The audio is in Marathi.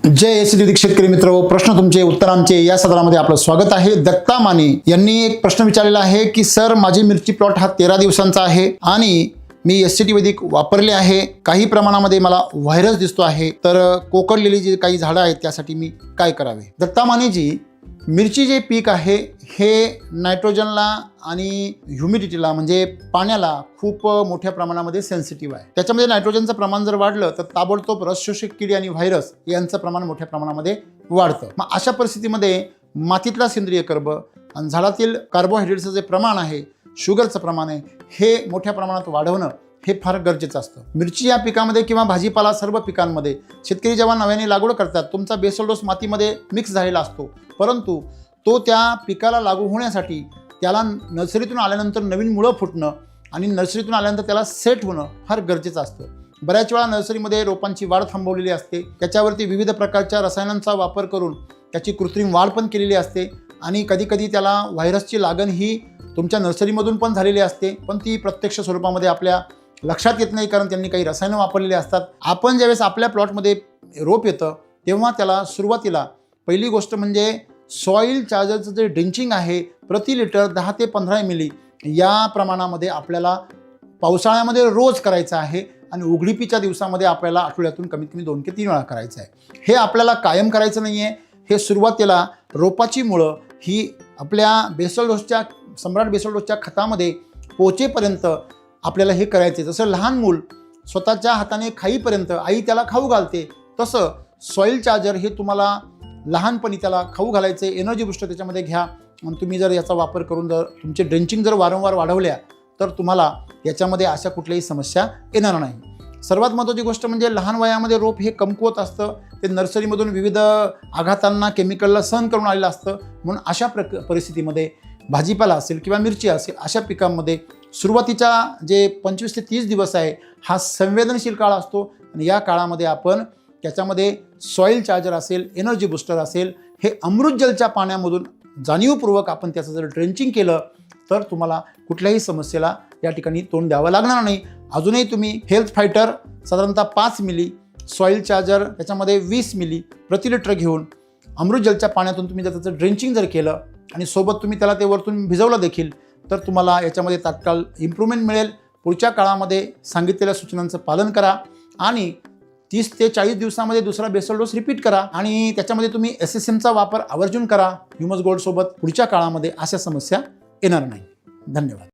जय एसीदिक शेतकरी मित्र, प्रश्न तुमचे उत्तर आमचे या सदरामध्ये आपलं स्वागत आहे। दत्ता माने यांनी एक प्रश्न विचारलेला आहे की सर, माझी मिरची प्लॉट हा 13 दिवसांचा आहे आणि मी एससीटी वैदिक वापरले आहे, काही प्रमाणामध्ये मला व्हायरस दिसतो आहे, तर कोकडलेली जी काही झाडं आहेत त्यासाठी मी काय करावे? दत्ता मानेजी, मिरची जे पीक आहे हे नायट्रोजनला आणि ह्युमिडिटीला म्हणजे पाण्याला खूप मोठ्या प्रमाणामध्ये सेन्सिटिव्ह आहे। त्याच्यामध्ये नायट्रोजनचं प्रमाण जर वाढलं तर ताबडतोब रसशोषक किडी आणि व्हायरस यांचं प्रमाण मोठ्या प्रमाणामध्ये वाढतं। मग अशा परिस्थितीमध्ये मातीतला सेंद्रिय कर्ब आणि झाडातील कार्बोहायड्रेटचं जे प्रमाण आहे, शुगरचं प्रमाण आहे, हे मोठ्या प्रमाणात वाढवणं हे फार गरजेचं असतं। मिरची या पिकामध्ये किंवा भाजीपाला सर्व पिकांमध्ये शेतकरी जेव्हा नव्याने लागवड करतात, तुमचा बेसल डोस मातीमध्ये मिक्स झालेला असतो, परंतु तो त्या पिकाला लागू होण्यासाठी त्याला नर्सरीतून आल्यानंतर नवीन मुळं फुटणं आणि नर्सरीतून आल्यानंतर त्याला सेट होणं फार गरजेचं असतं। बऱ्याच वेळा नर्सरीमध्ये रोपांची वाढ थांबवलेली असते, त्याच्यावरती विविध प्रकारच्या रसायनांचा वापर करून त्याची कृत्रिम वाढ पण केलेली असते आणि कधीकधी त्याला व्हायरसची लागण ही तुमच्या नर्सरीमधून पण झालेली असते, पण ती प्रत्यक्ष स्वरूपामध्ये आपल्या लक्षात येत नाही, कारण त्यांनी काही रसायनं वापरलेली असतात। आपण ज्यावेळेस आपल्या प्लॉटमध्ये रोप येतं तेव्हा त्याला सुरुवातीला पहिली गोष्ट म्हणजे सॉईल चार्जरचं जे ड्रिंचिंग आहे, प्रति लिटर 10 ते 15 मिली या प्रमाणामध्ये आपल्याला पावसाळ्यामध्ये रोज करायचं आहे आणि उघडीपीच्या दिवसामध्ये आपल्याला आठवड्यातून कमीत कमी 2 ते 3 वेळा करायचं आहे। हे आपल्याला कायम करायचं नाही आहे, हे सुरुवातीला रोपाची मुळं ही आपल्या बेसल डोसच्या सम्राट बेसल डोसच्या खतामध्ये पोचेपर्यंत आपल्याला हे करायचे। जसं लहान मूल स्वतःच्या हाताने खाईपर्यंत आई त्याला खाऊ घालते, तसं सॉईल चार्जर हे तुम्हाला लहानपणी त्याला खाऊ घालायचे। एनर्जी बुस्टर त्याच्यामध्ये घ्या आणि तुम्ही जर याचा वापर करून जर तुमचे ड्रेंचिंग जर वारंवार वाढवल्या तर तुम्हाला याच्यामध्ये अशा कुठल्याही समस्या येणार नाही। सर्वात महत्त्वाची गोष्ट म्हणजे लहान वयामध्ये रोप हे कमकुवत असतं, ते नर्सरीमधून विविध आघातांना केमिकलला सहन करून आलेलं असतं, म्हणून अशा परिस्थितीमध्ये भाजीपाला असेल किंवा मिरची असेल अशा पिकांमध्ये सुरुवातीच्या जे 25 ते 30 दिवस आहे हा संवेदनशील काळ असतो आणि या काळामध्ये आपण त्याच्यामध्ये सॉईल चार्जर असेल, एनर्जी बुस्टर असेल, हे अमृत जलच्या पाण्यामधून जाणीवपूर्वक आपण त्याचं जर ड्रेंचिंग केलं तर तुम्हाला कुठल्याही समस्येला या ठिकाणी तोंड द्यावं लागणार नाही। अजूनही तुम्ही हेल्थ फायटर साधारणतः 5 मिली, सॉईल चार्जर त्याच्यामध्ये 20 मिली प्रति लिटर घेऊन अमृत जलच्या पाण्यातून तुम्ही जर त्याचं ड्रेंचिंग जर केलं आणि सोबत तुम्ही त्याला ते वरतून भिजवलं देखील तर तुम्हाला याच्यामध्ये तात्काळ इम्प्रूव्हमेंट मिळेल। पुढच्या काळामध्ये सांगितलेल्या सूचनांचं पालन करा आणि 30 ते 40 दिवसामध्ये दुसरा बेसल डोस रिपीट करा आणि त्याच्यामध्ये तुम्ही SSMचा वापर आवर्जून करा ह्युमस गोल्ड सोबत। पुढच्या काळामध्ये अशा समस्या येणार नाही। धन्यवाद।